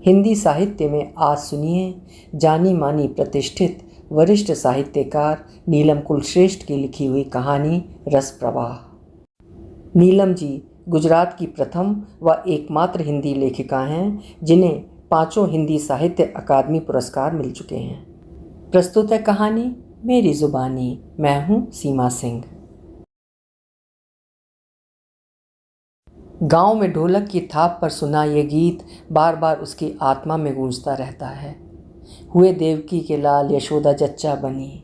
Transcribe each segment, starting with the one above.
हिंदी साहित्य में आज सुनिए जानी मानी प्रतिष्ठित वरिष्ठ साहित्यकार नीलम कुलश्रेष्ठ की लिखी हुई कहानी रस प्रवाह। नीलम जी गुजरात की प्रथम व एकमात्र हिंदी लेखिका हैं जिन्हें 5 हिंदी साहित्य अकादमी पुरस्कार मिल चुके हैं। प्रस्तुत है कहानी मेरी जुबानी। मैं हूँ सीमा सिंह। गांव में ढोलक की थाप पर सुना ये गीत बार बार उसकी आत्मा में गूंजता रहता है। हुए देवकी के लाल यशोदा जच्चा बनी।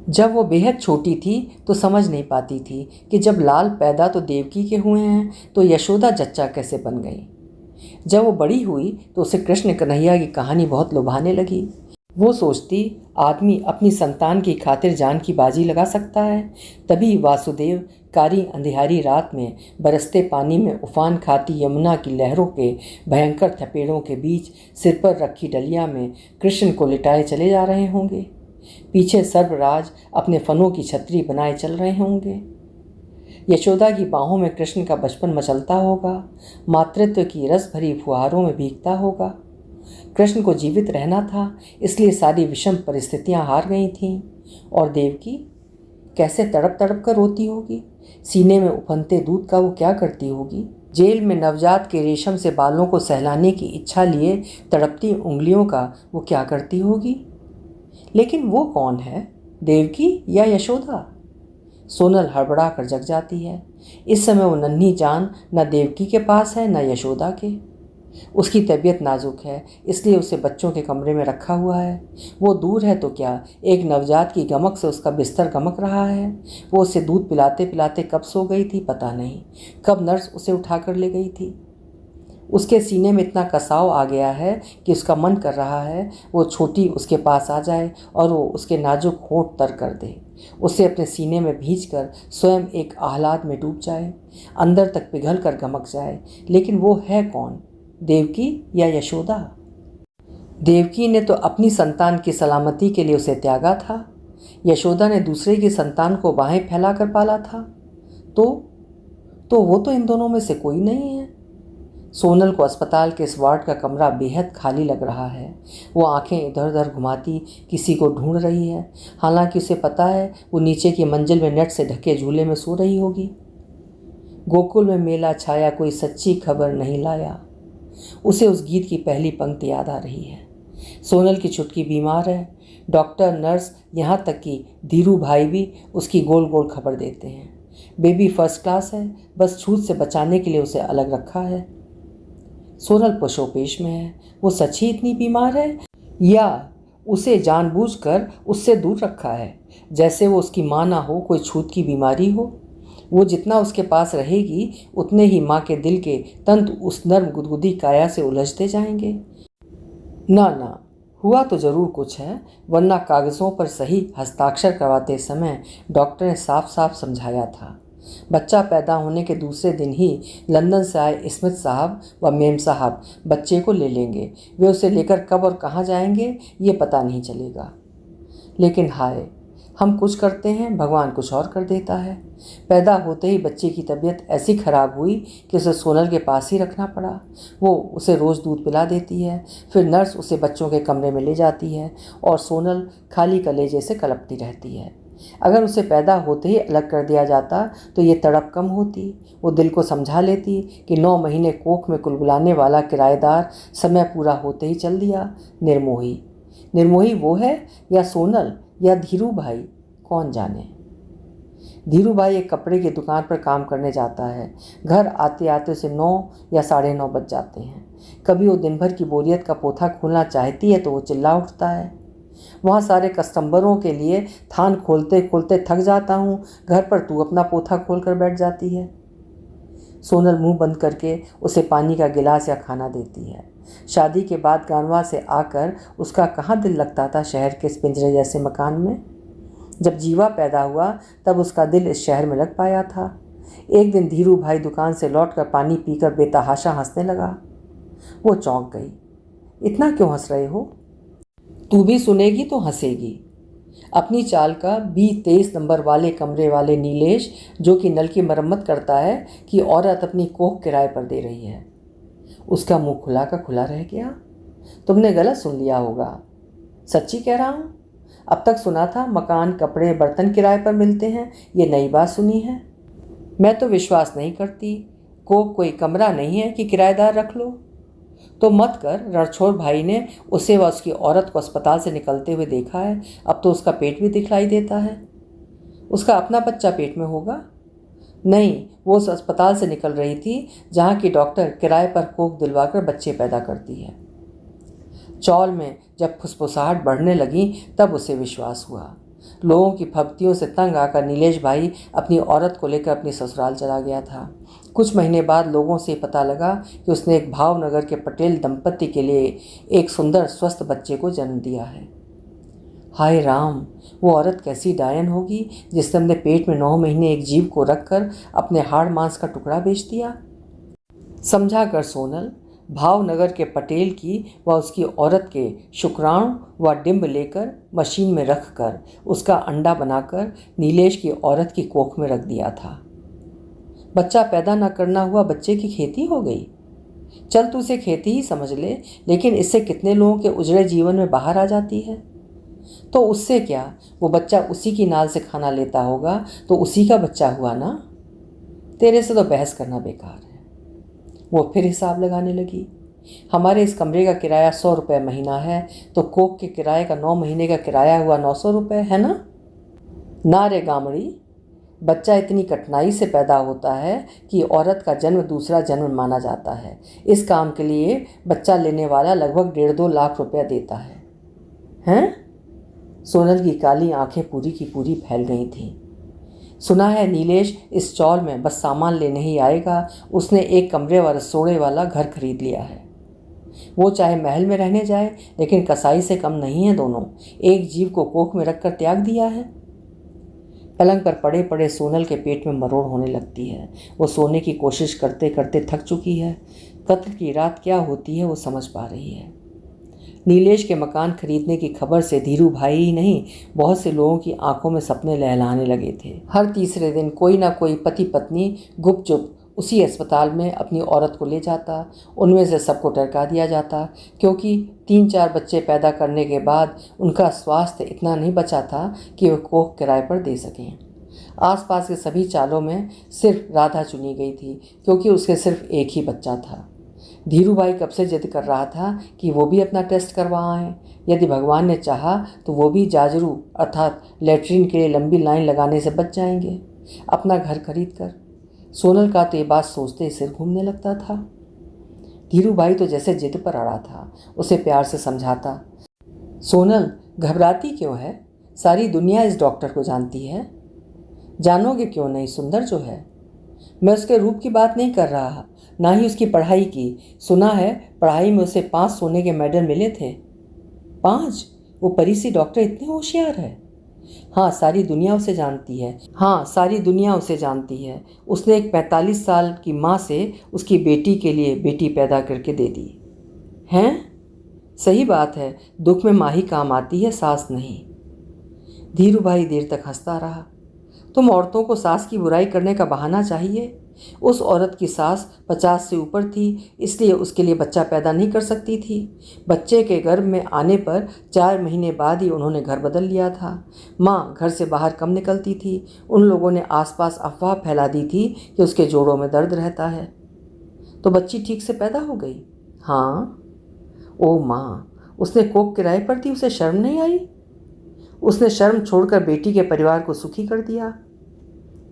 जब वो बेहद छोटी थी तो समझ नहीं पाती थी कि जब लाल पैदा तो देवकी के हुए हैं तो यशोदा जच्चा कैसे बन गई। जब वो बड़ी हुई तो उसे कृष्ण कन्हैया की कहानी बहुत लुभाने लगी। वो सोचती आदमी अपनी संतान की खातिर जान की बाजी लगा सकता है। तभी वासुदेव कारी अंधियारी रात में बरसते पानी में उफान खाती यमुना की लहरों के भयंकर थपेड़ों के बीच सिर पर रखी डलिया में कृष्ण को लिटाए चले जा रहे होंगे। पीछे सर्वराज अपने फनों की छतरी बनाए चल रहे होंगे। यशोदा की बाहों में कृष्ण का बचपन मचलता होगा, मातृत्व की रस भरी फुहारों में भीगता होगा। कृष्ण को जीवित रहना था, इसलिए सारी विषम परिस्थितियां हार गई थीं। और देवकी कैसे तड़प तड़प कर रोती होगी। सीने में उफनते दूध का वो क्या करती होगी। जेल में नवजात के रेशम से बालों को सहलाने की इच्छा लिए तड़पती उंगलियों का वो क्या करती होगी। लेकिन वो कौन है, देवकी या यशोदा? सोनल हड़बड़ा कर जग जाती है। इस समय वो नन्ही जान न देवकी के पास है न यशोदा के। उसकी तबीयत नाजुक है, इसलिए उसे बच्चों के कमरे में रखा हुआ है। वो दूर है तो क्या, एक नवजात की गमक से उसका बिस्तर गमक रहा है। वो उसे दूध पिलाते पिलाते कब सो गई थी पता नहीं, कब नर्स उसे उठाकर ले गई थी। उसके सीने में इतना कसाव आ गया है कि उसका मन कर रहा है वो छोटी उसके पास आ जाए और वो उसके नाजुक होंठ तर कर दे, उसे अपने सीने में भींचकर स्वयं एक आह्लाद में डूब जाए, अंदर तक पिघल कर गमक जाए। लेकिन वो है कौन, देवकी या यशोदा? देवकी ने तो अपनी संतान की सलामती के लिए उसे त्यागा था। यशोदा ने दूसरे की संतान को बाहें फैलाकर पाला था। तो वो तो इन दोनों में से कोई नहीं है। सोनल को अस्पताल के इस वार्ड का कमरा बेहद खाली लग रहा है। वो आंखें इधर उधर घुमाती किसी को ढूंढ रही है। हालांकि उसे पता है वो नीचे की मंजिल में नेट से ढके झूले में सो रही होगी। गोकुल में मेला छाया, कोई सच्ची खबर नहीं लाया। उसे उस गीत की पहली पंक्ति याद आ रही है। सोनल की छुटकी बीमार है। डॉक्टर, नर्स, यहाँ तक कि धीरू भाई भी उसकी गोल गोल खबर देते हैं। बेबी फर्स्ट क्लास है, बस छूत से बचाने के लिए उसे अलग रखा है। सोनल पशोपेश में है। वो सच ही इतनी बीमार है या उसे जानबूझकर उससे दूर रखा है, जैसे वो उसकी माँ ना हो, कोई छूत की बीमारी हो। वो जितना उसके पास रहेगी उतने ही माँ के दिल के तंतु उस नर्म गुदगुदी काया से उलझते जाएंगे। ना, हुआ तो ज़रूर कुछ है, वरना कागज़ों पर सही हस्ताक्षर करवाते समय डॉक्टर ने साफ साफ समझाया था। बच्चा पैदा होने के दूसरे दिन ही लंदन से आए स्मिथ साहब व मेम साहब बच्चे को ले लेंगे। वे उसे लेकर कब और कहाँ जाएंगे ये पता नहीं चलेगा। लेकिन हाय, हम कुछ करते हैं, भगवान कुछ और कर देता है। पैदा होते ही बच्चे की तबीयत ऐसी खराब हुई कि उसे सोनल के पास ही रखना पड़ा। वो उसे रोज़ दूध पिला देती है, फिर नर्स उसे बच्चों के कमरे में ले जाती है और सोनल खाली कलेजे से कलपती रहती है। अगर उसे पैदा होते ही अलग कर दिया जाता तो ये तड़प कम होती। वो दिल को समझा लेती कि 9 महीने कोख में कुलबुलाने वाला किराएदार समय पूरा होते ही चल दिया। निर्मोही वो है या सोनल या धीरू भाई, कौन जाने। धीरू भाई एक कपड़े की दुकान पर काम करने जाता है। घर आते आते उसे 9 या 9:30 बज जाते हैं। कभी वो दिन भर की बोरियत का पोथा खोलना चाहती है तो वो चिल्ला उठता है, वहाँ सारे कस्टमरों के लिए थान खोलते खोलते थक जाता हूँ, घर पर तू अपना पोथा खोल कर बैठ जाती है। सोनल मुंह बंद करके उसे पानी का गिलास या खाना देती है। शादी के बाद गांवा से आकर उसका कहाँ दिल लगता था शहर के इस पिंजरे जैसे मकान में। जब जीवा पैदा हुआ तब उसका दिल इस शहर में लग पाया था। एक दिन धीरू भाई दुकान से लौटकर पानी पीकर बेतहाशा हंसने लगा। वो चौंक गई। इतना क्यों हंस रहे हो? तू भी सुनेगी तो हंसेगी। अपनी चाल का B23 नंबर वाले कमरे वाले नीलेश, जो कि नल की मरम्मत करता है, कि औरत अपनी कोख किराए पर दे रही है। उसका मुंह खुला का खुला रह गया। तुमने गलत सुन लिया होगा, सच्ची कह रहा हूँ। अब तक सुना था मकान, कपड़े, बर्तन किराए पर मिलते हैं, ये नई बात सुनी है। मैं तो विश्वास नहीं करती। कोई कमरा नहीं है कि किराएदार रख लो। तो मत कर। रणछोड़ भाई ने उसे व उसकी औरत को अस्पताल से निकलते हुए देखा है। अब तो उसका पेट भी दिखलाई देता है। उसका अपना बच्चा पेट में होगा? नहीं, वो उस अस्पताल से निकल रही थी जहाँ की डॉक्टर किराए पर कोख दिलवाकर बच्चे पैदा करती है। चौल में जब फुसफुसाहट बढ़ने लगी तब उसे विश्वास हुआ। लोगों की फब्तियों से तंग आकर नीलेश भाई अपनी औरत को लेकर अपनी ससुराल चला गया था। कुछ महीने बाद लोगों से पता लगा कि उसने एक भावनगर के पटेल दंपत्ति के लिए एक सुंदर स्वस्थ बच्चे को जन्म दिया है। हाय राम, वो औरत कैसी डायन होगी जिसने अपने पेट में 9 महीने एक जीव को रखकर अपने हाड़ मांस का टुकड़ा बेच दिया। समझा कर सोनल, भावनगर के पटेल की व उसकी औरत के शुक्राणु व डिंब लेकर मशीन में रखकर उसका अंडा बनाकर नीलेश की औरत की कोख में रख दिया था। बच्चा पैदा न करना हुआ बच्चे की खेती हो गई। चल तू उसे खेती ही समझ ले, लेकिन इससे कितने लोगों के उजड़े जीवन में बाहर आ जाती है। तो उससे क्या, वो बच्चा उसी की नाल से खाना लेता होगा तो उसी का बच्चा हुआ ना। तेरे से तो बहस करना बेकार है। वो फिर हिसाब लगाने लगी। हमारे इस कमरे का किराया 100 रुपये महीना है, तो कोख के किराए का 9 महीने का किराया हुआ 900 रुपये, है ना? ना रे गामड़ी, बच्चा इतनी कठिनाई से पैदा होता है कि औरत का जन्म दूसरा जन्म माना जाता है। इस काम के लिए बच्चा लेने वाला लगभग 1.5-2 लाख रुपया देता है। हैं? सोनल की काली आंखें पूरी की पूरी फैल गई थीं। सुना है नीलेश इस चौल में बस सामान लेने ही आएगा। उसने एक कमरे व रसोड़े वाला घर खरीद लिया है। वो चाहे महल में रहने जाए, लेकिन कसाई से कम नहीं है दोनों। एक जीव को कोख में रखकर त्याग दिया है। पलंग पर पड़े पड़े सोनल के पेट में मरोड़ होने लगती है। वो सोने की कोशिश करते करते थक चुकी है। कत्ल की रात क्या होती है वो समझ पा रही है। नीलेश के मकान खरीदने की खबर से धीरू भाई ही नहीं, बहुत से लोगों की आंखों में सपने लहलाने लगे थे। हर तीसरे दिन कोई ना कोई पति पत्नी गुपचुप उसी अस्पताल में अपनी औरत को ले जाता। उनमें से सबको टरका दिया जाता, क्योंकि 3-4 बच्चे पैदा करने के बाद उनका स्वास्थ्य इतना नहीं बचा था कि वे कोख किराए पर दे सकें। आसपास के सभी चालों में सिर्फ राधा चुनी गई थी, क्योंकि उसके सिर्फ एक ही बच्चा था। धीरू भाई कब से जिद कर रहा था कि वो भी अपना टेस्ट करवाएं। यदि भगवान ने चाहा तो वो भी जाजरू अर्थात लेटरिन के लिए लंबी लाइन लगाने से बच जाएंगे, अपना घर खरीद कर। सोनल का तो ये बात सोचते ही सिर घूमने लगता था। धीरू भाई तो जैसे जिद पर अड़ा था। उसे प्यार से समझाता, सोनल घबराती क्यों है? सारी दुनिया इस डॉक्टर को जानती है। जानोगे क्यों नहीं, सुंदर जो है। मैं उसके रूप की बात नहीं कर रहा, ना ही उसकी पढ़ाई की। सुना है पढ़ाई में उसे 5 सोने के मेडल मिले थे। 5? वो परी सी डॉक्टर इतनी होशियार है। हाँ, सारी दुनिया उसे जानती है। उसने एक 45 साल की माँ से उसकी बेटी के लिए बेटी पैदा करके दे दी। हैं? सही बात है, दुख में माँ ही काम आती है, सास नहीं। धीरू भाई देर तक हंसता रहा। तुम औरतों को सास की बुराई करने का बहाना चाहिए। उस औरत की सास 50 से ऊपर थी, इसलिए उसके लिए बच्चा पैदा नहीं कर सकती थी। बच्चे के गर्भ में आने पर 4 महीने बाद ही उन्होंने घर बदल लिया था। माँ घर से बाहर कम निकलती थी। उन लोगों ने आसपास अफवाह फैला दी थी कि उसके जोड़ों में दर्द रहता है। तो बच्ची ठीक से पैदा हो गई? हाँ। ओ माँ, उसने कोख किराए पर दी, उसे शर्म नहीं आई? उसने शर्म छोड़कर बेटी के परिवार को सुखी कर दिया।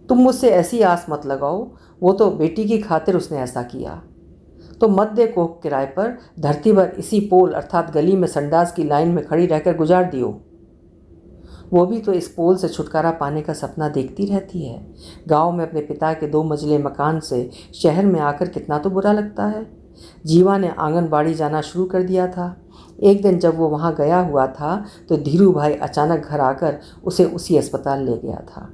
तुम मुझसे ऐसी आस मत लगाओ, वो तो बेटी की खातिर उसने ऐसा किया। तो मत दे कोख किराए पर, धरती पर इसी पोल अर्थात गली में संडास की लाइन में खड़ी रहकर गुजार दियो। वो भी तो इस पोल से छुटकारा पाने का सपना देखती रहती है। गांव में अपने पिता के 2 मंजिले मकान से शहर में आकर कितना तो बुरा लगता है। जीवा ने आंगनबाड़ी जाना शुरू कर दिया था। एक दिन जब वो वहाँ गया हुआ था तो धीरू भाई अचानक घर आकर उसे उसी अस्पताल ले गया था।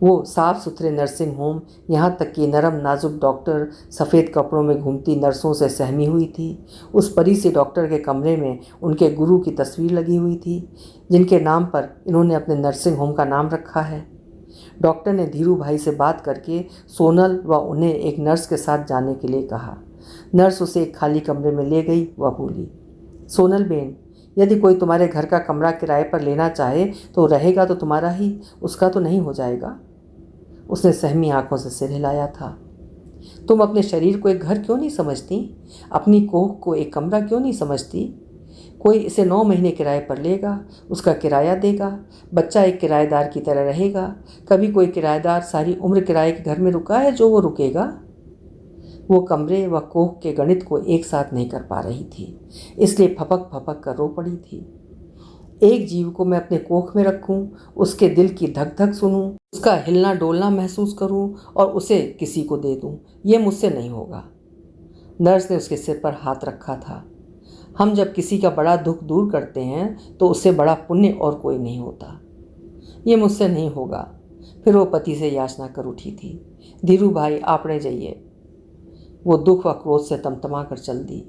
वो साफ़ सुथरे नर्सिंग होम, यहाँ तक कि नरम नाजुक डॉक्टर सफ़ेद कपड़ों में घूमती नर्सों से सहमी हुई थी। उस परी से डॉक्टर के कमरे में उनके गुरु की तस्वीर लगी हुई थी, जिनके नाम पर इन्होंने अपने नर्सिंग होम का नाम रखा है। डॉक्टर ने धीरू भाई से बात करके सोनल व उन्हें एक नर्स के साथ जाने के लिए कहा। नर्स उसे एक खाली कमरे में ले गई। वह बोली, सोनल बेन, यदि कोई तुम्हारे घर का कमरा किराए पर लेना चाहे तो रहेगा तो तुम्हारा ही, उसका तो नहीं हो जाएगा। उसने सहमी आंखों से सिर हिलाया था। तुम अपने शरीर को एक घर क्यों नहीं समझती? अपनी कोख को एक कमरा क्यों नहीं समझती? कोई इसे 9 महीने किराए पर लेगा, उसका किराया देगा, बच्चा एक किराएदार की तरह रहेगा। कभी कोई किराएदार सारी उम्र किराए के घर में रुका है जो वो रुकेगा? वो कमरे व कोख के गणित को एक साथ नहीं कर पा रही थी, इसलिए फपक फपक कर रो पड़ी थी। एक जीव को मैं अपने कोख में रखूं, उसके दिल की धक धक सुनूं, उसका हिलना डोलना महसूस करूं और उसे किसी को दे दूं, ये मुझसे नहीं होगा। नर्स ने उसके सिर पर हाथ रखा था। हम जब किसी का बड़ा दुख दूर करते हैं तो उससे बड़ा पुण्य और कोई नहीं होता। ये मुझसे नहीं होगा। फिर वो पति से याचना कर उठी थी, धीरू भाई आपने जाइए। वो दुख व क्रोध से तमतमा कर चल दी।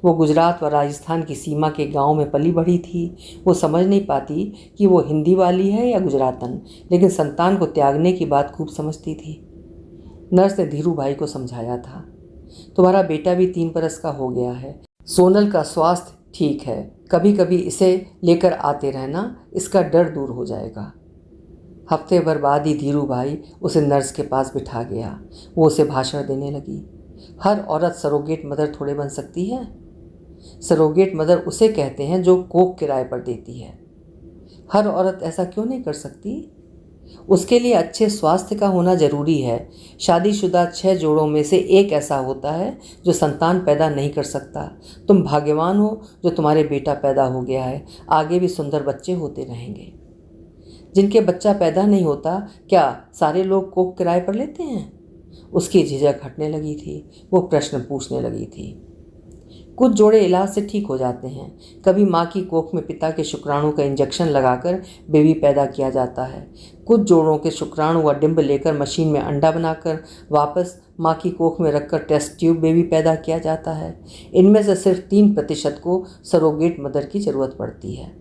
वो गुजरात व राजस्थान की सीमा के गांव में पली बढ़ी थी। वो समझ नहीं पाती कि वो हिंदी वाली है या गुजरातन, लेकिन संतान को त्यागने की बात खूब समझती थी। नर्स ने धीरू भाई को समझाया था, तुम्हारा बेटा भी 3 बरस का हो गया है, सोनल का स्वास्थ्य ठीक है, कभी कभी इसे लेकर आते रहना, इसका डर दूर हो जाएगा। हफ्ते भर बाद ही धीरू भाई उसे नर्स के पास बिठा गया। वो उसे भाषण देने लगी, हर औरत सरोगेट मदर थोड़े बन सकती है। सरोगेट मदर उसे कहते हैं जो कोख किराए पर देती है। हर औरत ऐसा क्यों नहीं कर सकती? उसके लिए अच्छे स्वास्थ्य का होना जरूरी है। शादीशुदा 6 जोड़ों में से एक ऐसा होता है जो संतान पैदा नहीं कर सकता। तुम भाग्यवान हो जो तुम्हारे बेटा पैदा हो गया है, आगे भी सुंदर बच्चे होते रहेंगे। जिनके बच्चा पैदा नहीं होता, क्या सारे लोग कोख किराए पर लेते हैं? उसकी झिझक हटने लगी थी। वो प्रश्न पूछने लगी थी। कुछ जोड़े इलाज से ठीक हो जाते हैं। कभी माँ की कोख में पिता के शुक्राणु का इंजेक्शन लगाकर बेबी पैदा किया जाता है। कुछ जोड़ों के शुक्राणु व डिंब लेकर मशीन में अंडा बनाकर वापस माँ की कोख में रखकर टेस्ट ट्यूब बेबी पैदा किया जाता है। इनमें से सिर्फ 3% को सरोगेट मदर की ज़रूरत पड़ती है।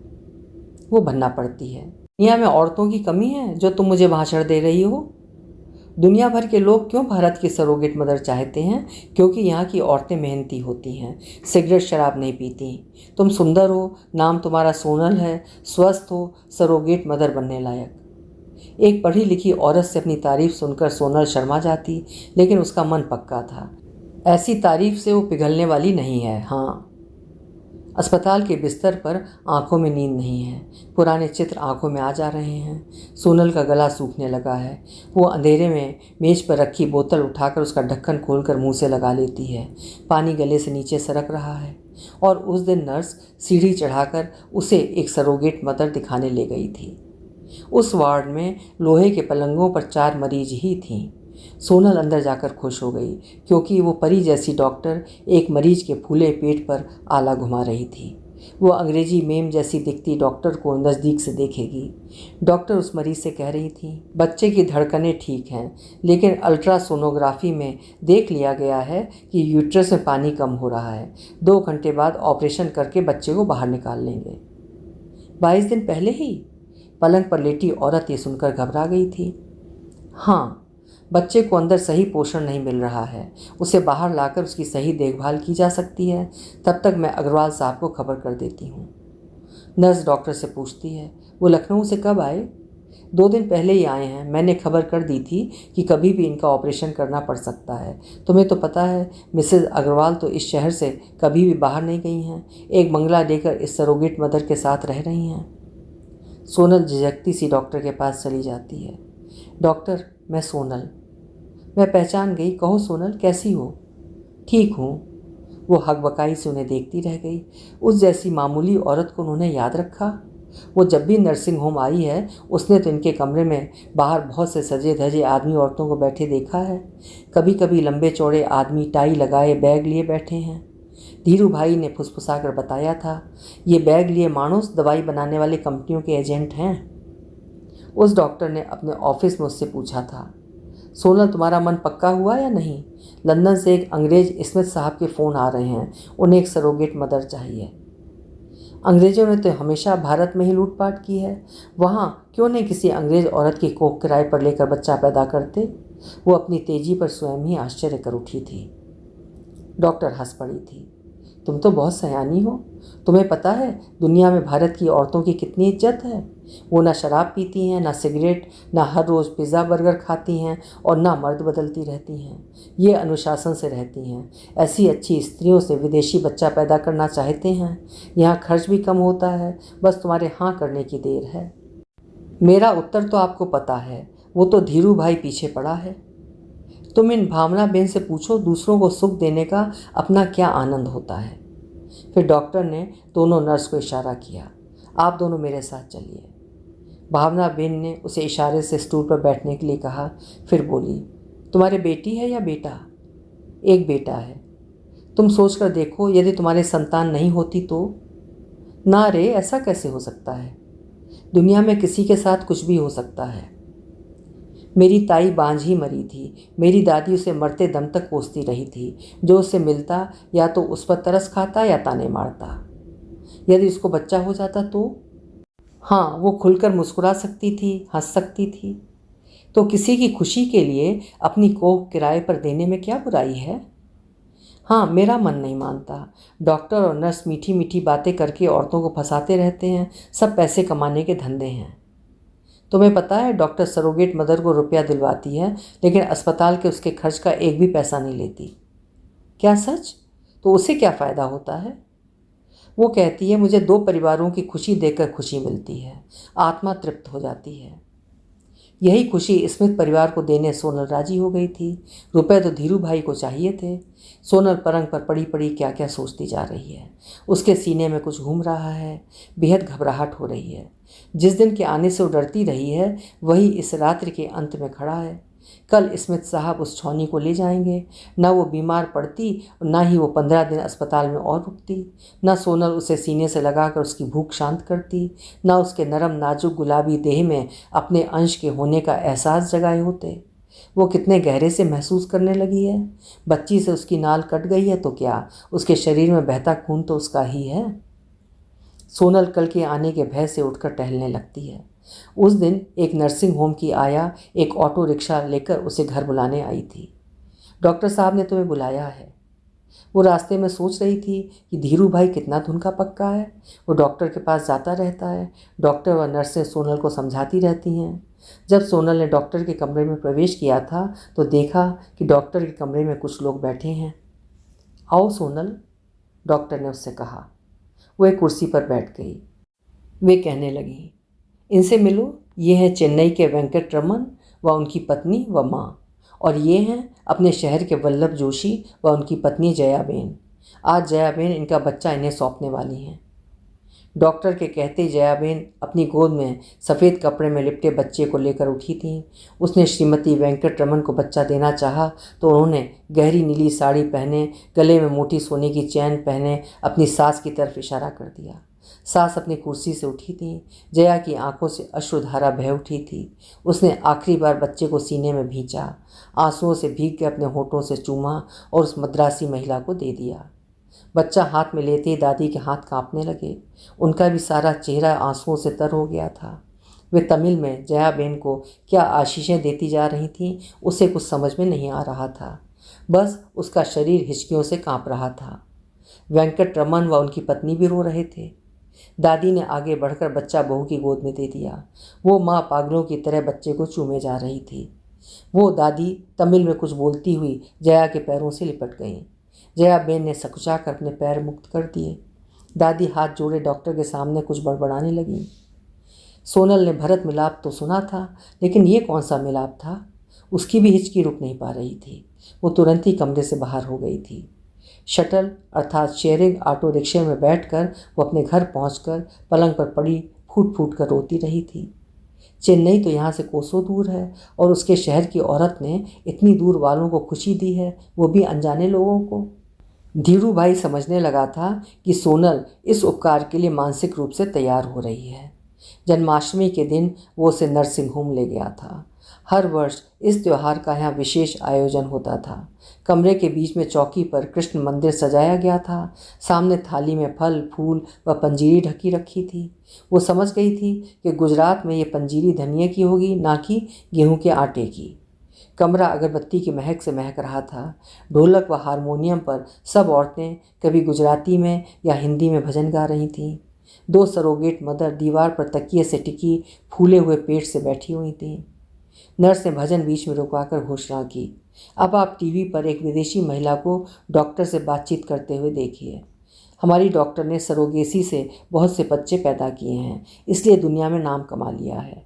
वो बनना पड़ती है। दुनिया में औरतों की कमी है जो तुम मुझे भाषण दे रही हो? दुनिया भर के लोग क्यों भारत की सरोगेट मदर चाहते हैं? क्योंकि यहाँ की औरतें मेहनती होती हैं, सिगरेट शराब नहीं पीती। तुम सुंदर हो, नाम तुम्हारा सोनल है, स्वस्थ हो, सरोगेट मदर बनने लायक। एक पढ़ी लिखी औरत से अपनी तारीफ सुनकर सोनल शर्मा जाती, लेकिन उसका मन पक्का था, ऐसी तारीफ से वो पिघलने वाली नहीं है। हाँ, अस्पताल के बिस्तर पर आंखों में नींद नहीं है। पुराने चित्र आंखों में आ जा रहे हैं। सोनल का गला सूखने लगा है। वो अंधेरे में मेज पर रखी बोतल उठाकर उसका ढक्कन खोलकर मुंह से लगा लेती है। पानी गले से नीचे सरक रहा है। और उस दिन नर्स सीढ़ी चढ़ाकर उसे एक सरोगेट मदर दिखाने ले गई थी। उस वार्ड में लोहे के पलंगों पर 4 मरीज ही थीं। सोनल अंदर जाकर खुश हो गई, क्योंकि वो परी जैसी डॉक्टर एक मरीज के फूले पेट पर आला घुमा रही थी। वो अंग्रेजी मेम जैसी दिखती डॉक्टर को नज़दीक से देखेगी। डॉक्टर उस मरीज से कह रही थी, बच्चे की धड़कनें ठीक हैं, लेकिन अल्ट्रासोनोग्राफी में देख लिया गया है कि यूट्रस में पानी कम हो रहा है। 2 घंटे बाद ऑपरेशन करके बच्चे को बाहर निकाल लेंगे। 22 दिन पहले ही? पलंग पर लेटी औरत ये सुनकर घबरा गई थी। हाँ, बच्चे को अंदर सही पोषण नहीं मिल रहा है। उसे बाहर लाकर उसकी सही देखभाल की जा सकती है। तब तक मैं अग्रवाल साहब को खबर कर देती हूँ। नर्स डॉक्टर से पूछती है, वो लखनऊ से कब आए? 2 दिन पहले ही आए हैं। मैंने खबर कर दी थी कि कभी भी इनका ऑपरेशन करना पड़ सकता है। तुम्हें तो पता है मिसेज अग्रवाल तो इस शहर से कभी भी बाहर नहीं गई हैं। एक बंगला लेकर इस सरोगेट मदर के साथ रह रही हैं। सोनल झिझकती सी डॉक्टर के पास चली जाती है। डॉक्टर, मैं सोनल। मैं पहचान गई, कहो सोनल, कैसी हो? ठीक हूँ। वो हकबकाई से उन्हें देखती रह गई। उस जैसी मामूली औरत को उन्होंने याद रखा। वो जब भी नर्सिंग होम आई है, उसने तो इनके कमरे में बाहर बहुत से सजे धजे आदमी औरतों को बैठे देखा है। कभी कभी लंबे चौड़े आदमी टाई लगाए बैग लिए बैठे हैं। धीरू भाई ने फुसफुसाकर बताया था, ये बैग लिए मानुस दवाई बनाने वाले कंपनियों के एजेंट हैं। उस डॉक्टर ने अपने ऑफिस में उससे पूछा था, सोनल तुम्हारा मन पक्का हुआ या नहीं? लंदन से एक अंग्रेज स्मिथ साहब के फ़ोन आ रहे हैं, उन्हें एक सरोगेट मदर चाहिए। अंग्रेज़ों ने तो हमेशा भारत में ही लूटपाट की है, वहाँ क्यों नहीं किसी अंग्रेज़ औरत की कोख किराए पर लेकर बच्चा पैदा करते? वो अपनी तेजी पर स्वयं ही आश्चर्य कर उठी थी। डॉक्टर हंस पड़ी थी। तुम तो बहुत सयानी हो। तुम्हें पता है दुनिया में भारत की औरतों की कितनी इज्जत है। वो ना शराब पीती हैं, ना सिगरेट, ना हर रोज़ पिज़्ज़ा बर्गर खाती हैं और ना मर्द बदलती रहती हैं। ये अनुशासन से रहती हैं। ऐसी अच्छी स्त्रियों से विदेशी बच्चा पैदा करना चाहते हैं। यहाँ खर्च भी कम होता है, बस तुम्हारे हाँ करने की देर है। मेरा उत्तर तो आपको पता है, वो तो धीरू भाई पीछे पड़ा है। तुम इन भावना बेन से पूछो दूसरों को सुख देने का अपना क्या आनंद होता है। फिर डॉक्टर ने दोनों नर्स को इशारा किया, आप दोनों मेरे साथ चलिए। भावना बेन ने उसे इशारे से स्टूल पर बैठने के लिए कहा। फिर बोली, तुम्हारी बेटी है या बेटा? एक बेटा है। तुम सोच कर देखो, यदि तुम्हारे संतान नहीं होती तो? ना रे, ऐसा कैसे हो सकता है? दुनिया में किसी के साथ कुछ भी हो सकता है। मेरी ताई बांझ ही मरी थी। मेरी दादी उसे मरते दम तक कोसती रही थी। जो उससे मिलता या तो उस पर तरस खाता या ताने मारता। यदि उसको बच्चा हो जाता तो? हाँ, वो खुलकर मुस्कुरा सकती थी, हंस सकती थी। तो किसी की खुशी के लिए अपनी कोख किराए पर देने में क्या बुराई है? हाँ, मेरा मन नहीं मानता। डॉक्टर और नर्स मीठी मीठी बातें करके औरतों को फंसाते रहते हैं। सब पैसे कमाने के धंधे हैं। तुम्हें पता है डॉक्टर सरोगेट मदर को रुपया दिलवाती है, लेकिन अस्पताल के उसके खर्च का एक भी पैसा नहीं लेती। क्या सच? तो उसे क्या फ़ायदा होता है? वो कहती है, मुझे 2 परिवारों की खुशी देखकर खुशी मिलती है, आत्मा तृप्त हो जाती है। यही खुशी स्मिथ परिवार को देने सोनल राजी हो गई थी। रुपए तो धीरू भाई को चाहिए थे। सोनल पलंग पर पड़ी पड़ी क्या क्या सोचती जा रही है। उसके सीने में कुछ घूम रहा है। बेहद घबराहट हो रही है। जिस दिन के आने से वो डरती रही है, वही इस रात्रि के अंत में खड़ा है। कल स्मिथ साहब उस छौनी को ले जाएंगे। न वो बीमार पड़ती और न ही वो 15 दिन अस्पताल में और रुकती। न सोनल उसे सीने से लगाकर उसकी भूख शांत करती, न उसके नरम नाजुक गुलाबी देह में अपने अंश के होने का एहसास जगाए होते। वो कितने गहरे से महसूस करने लगी है। बच्ची से उसकी नाल कट गई है तो क्या, उसके शरीर में बहता खून तो उसका ही है। सोनल कल के आने के भय से उठकर टहलने लगती है। उस दिन एक नर्सिंग होम की आया एक ऑटो रिक्शा लेकर उसे घर बुलाने आई थी। डॉक्टर साहब ने तुम्हें बुलाया है। वो रास्ते में सोच रही थी कि धीरू भाई कितना धुन का पक्का है। वो डॉक्टर के पास जाता रहता है। डॉक्टर व नर्सें सोनल को समझाती रहती हैं। जब सोनल ने डॉक्टर के कमरे में प्रवेश किया था तो देखा कि डॉक्टर के कमरे में कुछ लोग बैठे हैं। आओ सोनल, डॉक्टर ने उससे कहा। वो एक कुर्सी पर बैठ गई। वे कहने लगी, इनसे मिलो, ये हैं चेन्नई के वेंकट रमन व उनकी पत्नी व माँ, और ये हैं अपने शहर के वल्लभ जोशी व उनकी पत्नी जयाबेन। आज जयाबेन इनका बच्चा इन्हें सौंपने वाली हैं। डॉक्टर के कहते जयाबेन अपनी गोद में सफ़ेद कपड़े में लिपटे बच्चे को लेकर उठी थीं। उसने श्रीमती वेंकट रमन को बच्चा देना चाहा तो उन्होंने गहरी नीली साड़ी पहने, गले में मोटी सोने की चैन पहने अपनी सास की तरफ इशारा कर दिया। सास अपनी कुर्सी से उठी थी। जया की आंखों से अश्रुधारा बह उठी थी। उसने आखिरी बार बच्चे को सीने में भींचा, आंसुओं से भीग के अपने होठों से चूमा और उस मद्रासी महिला को दे दिया। बच्चा हाथ में लेते ही दादी के हाथ कांपने लगे। उनका भी सारा चेहरा आंसुओं से तर हो गया था। वे तमिल में जयाबेन को क्या आशीषें देती जा रही थीं, उसे कुछ समझ में नहीं आ रहा था। बस उसका शरीर हिचकियों से कांप रहा था। वेंकट रमन व उनकी पत्नी भी रो रहे थे। दादी ने आगे बढ़कर बच्चा बहू की गोद में दे दिया। वो माँ पागलों की तरह बच्चे को चूमे जा रही थी। वो दादी तमिल में कुछ बोलती हुई जया के पैरों से लिपट गई। जयाबेन ने सकुचा कर अपने पैर मुक्त कर दिए। दादी हाथ जोड़े डॉक्टर के सामने कुछ बड़बड़ाने लगी। सोनल ने भरत मिलाप तो सुना था, लेकिन ये कौन सा मिलाप था? उसकी भी हिचकी रुक नहीं पा रही थी। वो तुरंत ही कमरे से बाहर हो गई थी। शटल अर्थात शेयरिंग ऑटो रिक्शे में बैठकर वो अपने घर पहुंचकर पलंग पर पड़ी फूट फूट कर रोती रही थी। चेन्नई तो यहाँ से कोसों दूर है और उसके शहर की औरत ने इतनी दूर वालों को खुशी दी है, वो भी अनजाने लोगों को। धीरू भाई समझने लगा था कि सोनल इस उपकार के लिए मानसिक रूप से तैयार हो रही है। जन्माष्टमी के दिन वो उसे नर्सिंग होम ले गया था। हर वर्ष इस त्यौहार का यहाँ विशेष आयोजन होता था। कमरे के बीच में चौकी पर कृष्ण मंदिर सजाया गया था। सामने थाली में फल फूल व पंजीरी ढकी रखी थी। वो समझ गई थी कि गुजरात में ये पंजीरी धनिये की होगी, ना कि गेहूं के आटे की। कमरा अगरबत्ती की महक से महक रहा था। ढोलक व हारमोनियम पर सब औरतें कभी गुजराती में या हिंदी में भजन गा रही थीं। 2 सरोगेट मदर दीवार पर तकिए से टिकी फूले हुए पेट से बैठी हुई थीं। नर्स ने भजन बीच में रुकवाकर घोषणा की, अब आप टीवी पर एक विदेशी महिला को डॉक्टर से बातचीत करते हुए देखिए। हमारी डॉक्टर ने सरोगेसी से बहुत से बच्चे पैदा किए हैं, इसलिए दुनिया में नाम कमा लिया है।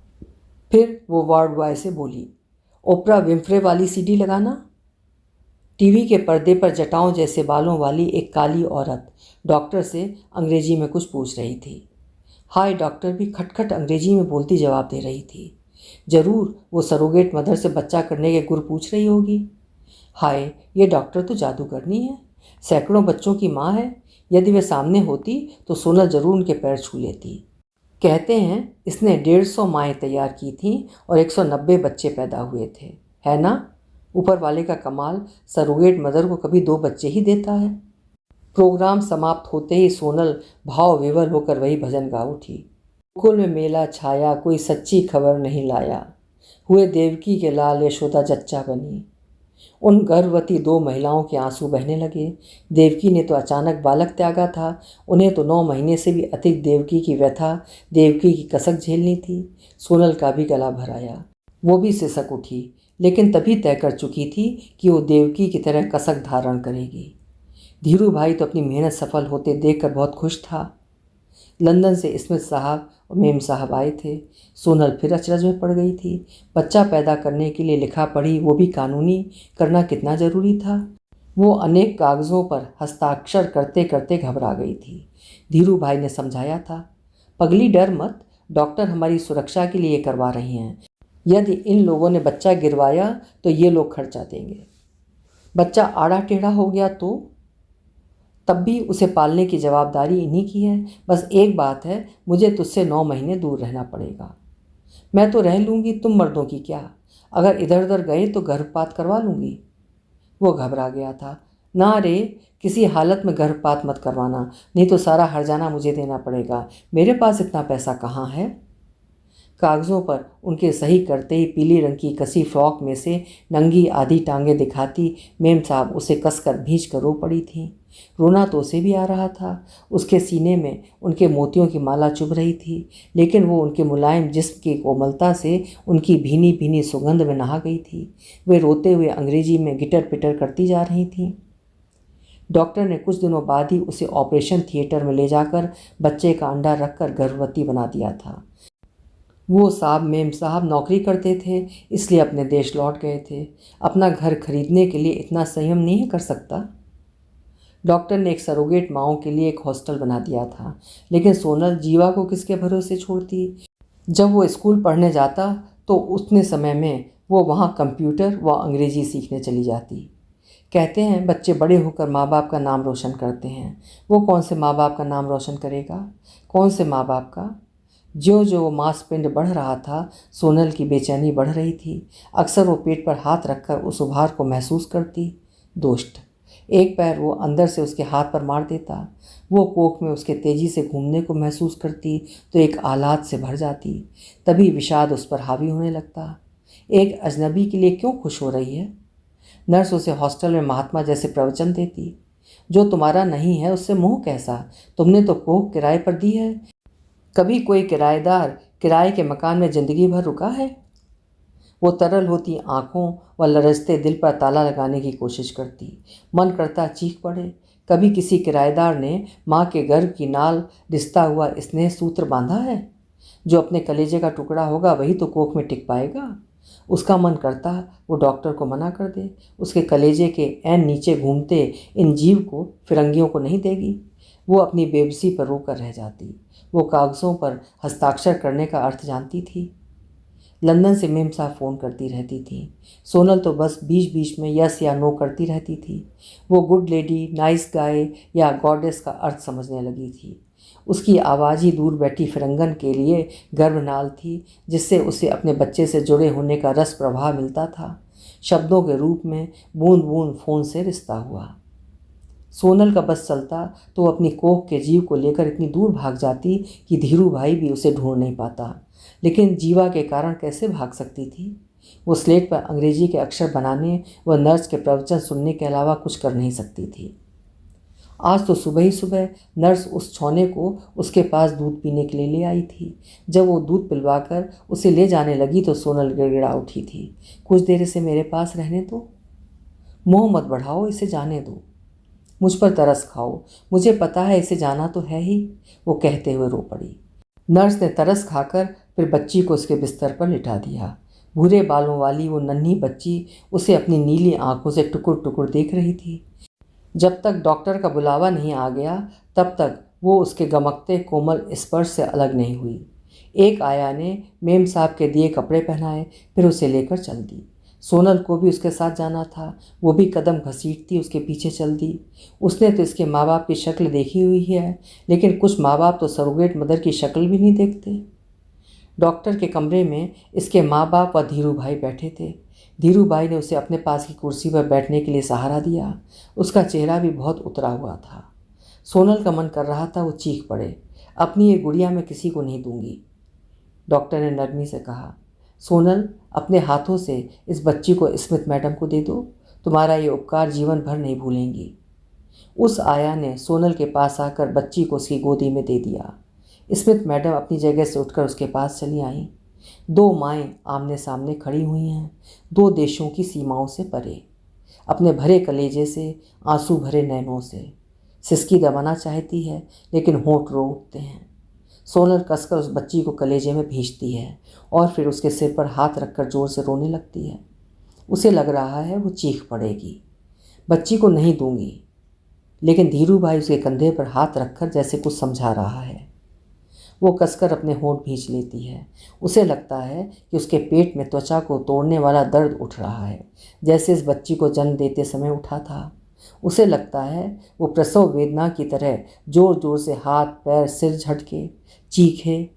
फिर वो वार्ड बॉय से बोली, ओपरा विम्फ्रे वाली सीडी लगाना। टीवी के पर्दे पर जटाओं जैसे बालों वाली एक काली औरत डॉक्टर से अंग्रेजी में कुछ पूछ रही थी। हाय डॉक्टर भी खटखट अंग्रेजी में बोलती जवाब दे रही थी। जरूर वो सरोगेट मदर से बच्चा करने के गुर पूछ रही होगी। हाय, ये डॉक्टर तो जादूगरनी है, सैकड़ों बच्चों की माँ है। यदि वे सामने होती तो सोनल जरूर उनके पैर छू लेती। कहते हैं इसने 150 माएँ तैयार की थीं और 190 बच्चे पैदा हुए थे, है ना? ऊपर वाले का कमाल, सरोगेट मदर को कभी 2 बच्चे ही देता है। प्रोग्राम समाप्त होते ही सोनल भाव विवल होकर वही भजन गा उठी। गोकुल में मेला छाया, कोई सच्ची खबर नहीं लाया, हुए देवकी के लाल यशोदा जच्चा बनी। उन गर्भवती 2 महिलाओं के आंसू बहने लगे। देवकी ने तो अचानक बालक त्यागा था, उन्हें तो 9 महीने से भी अधिक देवकी की व्यथा, देवकी की कसक झेलनी थी। सोनल का भी गला भर आया। वो भी सिसक उठी, लेकिन तभी तय कर चुकी थी कि वो देवकी की तरह कसक धारण करेगी। धीरू भाई तो अपनी मेहनत सफल होते देखकर बहुत खुश था। लंदन से स्मिथ साहब और मेम साहब आए थे। सोनल फिर अचरज में पड़ गई थी। बच्चा पैदा करने के लिए लिखा पढ़ी, वो भी कानूनी, करना कितना ज़रूरी था। वो अनेक कागज़ों पर हस्ताक्षर करते करते घबरा गई थी। धीरू भाई ने समझाया था, पगली डर मत, डॉक्टर हमारी सुरक्षा के लिए करवा रही हैं। यदि इन लोगों ने बच्चा गिरवाया तो ये लोग खर्चा देंगे। बच्चा आड़ा टेढ़ा हो गया तो तब भी उसे पालने की जवाबदारी इन्हीं की है। बस एक बात है, मुझे तुझसे 9 महीने दूर रहना पड़ेगा। मैं तो रह लूँगी, तुम मर्दों की क्या? अगर इधर उधर गए तो गर्भपात करवा लूँगी। वो घबरा गया था। ना रे, किसी हालत में गर्भपात मत करवाना, नहीं तो सारा हर्जाना मुझे देना पड़ेगा। मेरे पास इतना पैसा कहाँ है? कागज़ों पर उनके सही करते ही पीली रंग की कसी फ्रॉक में से नंगी आधी टांगें दिखाती मेम साहब उसे कसकर भींच कर रो पड़ी थीं। रोना तो उसे भी आ रहा था। उसके सीने में उनके मोतियों की माला चुभ रही थी, लेकिन वो उनके मुलायम जिस्म की कोमलता से उनकी भीनी भीनी सुगंध में नहा गई थी। वे रोते हुए अंग्रेजी में गिटर पिटर करती जा रही थीं। डॉक्टर ने कुछ दिनों बाद ही उसे ऑपरेशन थिएटर में ले जाकर बच्चे का अंडा रखकर गर्भवती बना दिया था। वो साहब मेम साहब नौकरी करते थे, इसलिए अपने देश लौट गए थे। अपना घर खरीदने के लिए इतना संयम नहीं कर सकता। डॉक्टर ने एक सरोगेट माओं के लिए एक हॉस्टल बना दिया था, लेकिन सोनल जीवा को किसके भरोसे छोड़ती? जब वो स्कूल पढ़ने जाता तो उतने समय में वो वहाँ कंप्यूटर व अंग्रेजी सीखने चली जाती। कहते हैं बच्चे बड़े होकर माँ बाप का नाम रोशन करते हैं। वो कौन से माँ बाप का नाम रोशन करेगा? कौन से माँ बाप का? ज्यों ज्यों वो मांसपिंड बढ़ रहा था, सोनल की बेचैनी बढ़ रही थी। अक्सर वो पेट पर हाथ रखकर उस उभार को महसूस करती। दोस्त, एक पैर वो अंदर से उसके हाथ पर मार देता। वो कोख में उसके तेजी से घूमने को महसूस करती तो एक आह्लाद से भर जाती। तभी विषाद उस पर हावी होने लगता। एक अजनबी के लिए क्यों खुश हो रही है? नर्स उसे हॉस्टल में महात्मा जैसे प्रवचन देती। जो तुम्हारा नहीं है उससे मोह कैसा? तुमने तो कोख किराए पर दी है। कभी कोई किराएदार किराए के मकान में ज़िंदगी भर रुका है? वो तरल होती आँखों व लरजते दिल पर ताला लगाने की कोशिश करती। मन करता चीख पड़े। कभी किसी किराएदार ने माँ के गर्भ की नाल रिश्ता हुआ स्नेह सूत्र बांधा है? जो अपने कलेजे का टुकड़ा होगा वही तो कोख में टिक पाएगा। उसका मन करता वो डॉक्टर को मना कर दे, उसके कलेजे के ऐन नीचे घूमते इन जीव को फिरंगियों को नहीं देगी। वो अपनी बेबसी पर रोकर रह जाती। वो कागज़ों पर हस्ताक्षर करने का अर्थ जानती थी। लंदन से मेम साहब फ़ोन करती रहती थी। सोनल तो बस बीच बीच में यस या नो करती रहती थी। वो गुड लेडी, नाइस गाय या गॉडेस का अर्थ समझने लगी थी। उसकी आवाज़ ही दूर बैठी फिरंगन के लिए गर्भनाल थी, जिससे उसे अपने बच्चे से जुड़े होने का रस प्रवाह मिलता था। शब्दों के रूप में बूंद बूंद फ़ोन से रिश्ता हुआ। सोनल का बस चलता तो अपनी कोख के जीव को लेकर इतनी दूर भाग जाती कि धीरू भाई भी उसे ढूंढ नहीं पाता। लेकिन जीवा के कारण कैसे भाग सकती थी? वो स्लेट पर अंग्रेजी के अक्षर बनाने व नर्स के प्रवचन सुनने के अलावा कुछ कर नहीं सकती थी। आज तो सुबह ही सुबह नर्स उस छौने को उसके पास दूध पीने के लिए ले आई थी। जब वो दूध पिलवाकर उसे ले जाने लगी तो सोनल गिड़गिड़ा उठी थी। कुछ देर इसे मेरे पास रहने दो, मोह मत बढ़ाओ, इसे जाने दो, मुझ पर तरस खाओ, मुझे पता है इसे जाना तो है ही, वो कहते हुए रो पड़ी। नर्स ने तरस खाकर फिर बच्ची को उसके बिस्तर पर लिटा दिया। भूरे बालों वाली वो नन्ही बच्ची उसे अपनी नीली आंखों से टुकुर टुकुर देख रही थी। जब तक डॉक्टर का बुलावा नहीं आ गया तब तक वो उसके गमकते कोमल स्पर्श से अलग नहीं हुई। एक आया ने मेम साहब के दिए कपड़े पहनाए, फिर उसे लेकर चल दी। सोनल को भी उसके साथ जाना था। वो भी कदम घसीटती उसके पीछे चल दी। उसने तो इसके माँ बाप की शक्ल देखी हुई है, लेकिन कुछ माँ बाप तो सरोगेट मदर की शक्ल भी नहीं देखते। डॉक्टर के कमरे में इसके माँ बाप व धीरू भाई बैठे थे। धीरू भाई ने उसे अपने पास की कुर्सी पर बैठने के लिए सहारा दिया। उसका चेहरा भी बहुत उतरा हुआ था। सोनल का मन कर रहा था वो चीख पड़े, अपनी ये गुड़िया मैं किसी को नहीं दूंगी। डॉक्टर ने नरमी से कहा, सोनल अपने हाथों से इस बच्ची को स्मिथ मैडम को दे दो, तुम्हारा ये उपकार जीवन भर नहीं भूलेंगी। उस आया ने सोनल के पास आकर बच्ची को उसकी गोदी में दे दिया। स्मिथ मैडम अपनी जगह से उठकर उसके पास चली आईं। दो माएँ आमने सामने खड़ी हुई हैं, दो देशों की सीमाओं से परे, अपने भरे कलेजे से, आंसू भरे नैनों से। सिसकी दबाना चाहती है लेकिन होंठ रो उठते हैं। सोनल कसकर उस बच्ची को कलेजे में भींचती है और फिर उसके सिर पर हाथ रखकर जोर से रोने लगती है। उसे लग रहा है वो चीख पड़ेगी। बच्ची को नहीं दूंगी, लेकिन धीरू भाई उसके कंधे पर हाथ रखकर जैसे कुछ समझा रहा है। वो कसकर अपने होंठ भींच लेती है। उसे लगता है कि उसके पेट में त्वचा को तोड़ने वाला दर्द उठ रहा है, जैसे इस बच्ची को जन्म देते समय उठा था। उसे लगता है वो प्रसव वेदना की तरह जोर जोर से हाथ पैर सिर झटके चीखे।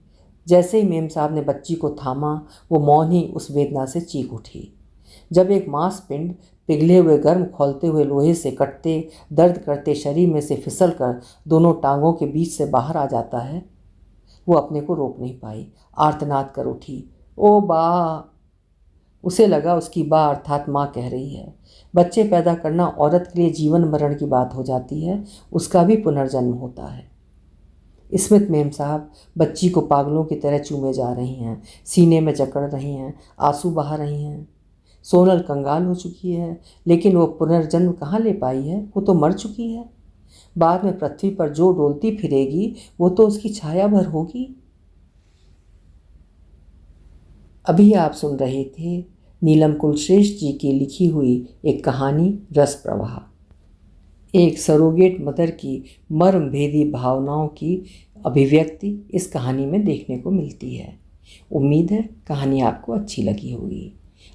जैसे ही मेम साहब ने बच्ची को थामा, वो मौन ही उस वेदना से चीख उठी। जब एक मांसपिंड पिघले हुए गर्म खौलते हुए लोहे से कटते दर्द करते शरीर में से फिसल कर दोनों टांगों के बीच से बाहर आ जाता है, वो अपने को रोक नहीं पाई, आर्तनाद कर उठी, ओ बा। उसे लगा उसकी बा अर्थात माँ कह रही है। बच्चे पैदा करना औरत के लिए जीवन मरण की बात हो जाती है, उसका भी पुनर्जन्म होता है। स्मिथ मेम साहब बच्ची को पागलों की तरह चूमे जा रही हैं, सीने में जकड़ रही हैं, आंसू बहा रही हैं। सोनल कंगाल हो चुकी है, लेकिन वो पुनर्जन्म कहाँ ले पाई है, वो तो मर चुकी है। बाद में पृथ्वी पर जो डोलती फिरेगी वो तो उसकी छाया भर होगी। अभी आप सुन रहे थे नीलम कुलश्रेष्ठ जी की लिखी हुई एक कहानी रस प्रवाह। एक सरोगेट मदर की मर्मभेदी भावनाओं की अभिव्यक्ति इस कहानी में देखने को मिलती है। उम्मीद है कहानी आपको अच्छी लगी होगी।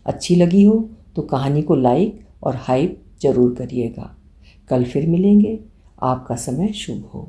अच्छी लगी हो तो कहानी को लाइक और हाइप ज़रूर करिएगा। कल फिर मिलेंगे। आपका समय शुभ हो।